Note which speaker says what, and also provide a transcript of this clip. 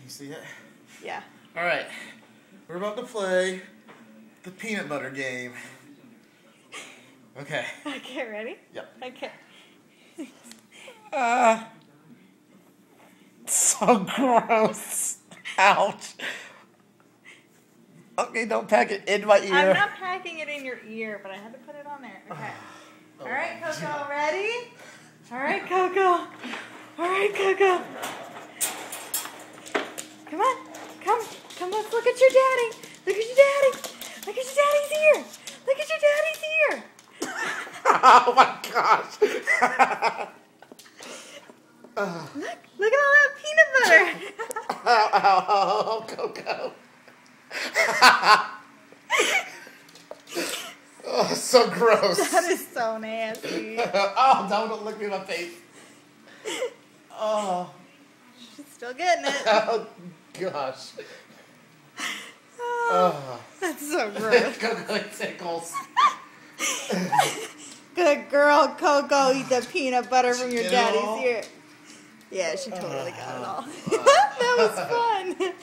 Speaker 1: You see it?
Speaker 2: Yeah.
Speaker 1: All right. We're about to play the peanut butter game. Okay.
Speaker 2: Okay, ready?
Speaker 1: Yep.
Speaker 2: Okay.
Speaker 1: So gross. Ouch. Okay, don't pack it in my ear.
Speaker 2: I'm not packing it in your ear, but I had to put it on there. Okay.
Speaker 1: Oh,
Speaker 2: All right, Coco,
Speaker 1: God.
Speaker 2: ready? All right, Coco. All right, Coco. Come on. Come, let's look at your daddy. Look at your daddy. Look at your daddy's ear. Look at your daddy's ear.
Speaker 1: Oh my gosh.
Speaker 2: Look at all that peanut butter.
Speaker 1: Ow, ow, ow, Coco. Oh, so gross.
Speaker 2: That is so nasty.
Speaker 1: Oh, don't look me in my face. Oh.
Speaker 2: She's still getting it.
Speaker 1: Oh, gosh. Oh.
Speaker 2: That's so gross.
Speaker 1: Coco, it tickles.
Speaker 2: Good girl, Coco. Eat the peanut butter from your
Speaker 1: Get it all?
Speaker 2: daddy's ear. Yeah, she totally got it all. That was fun.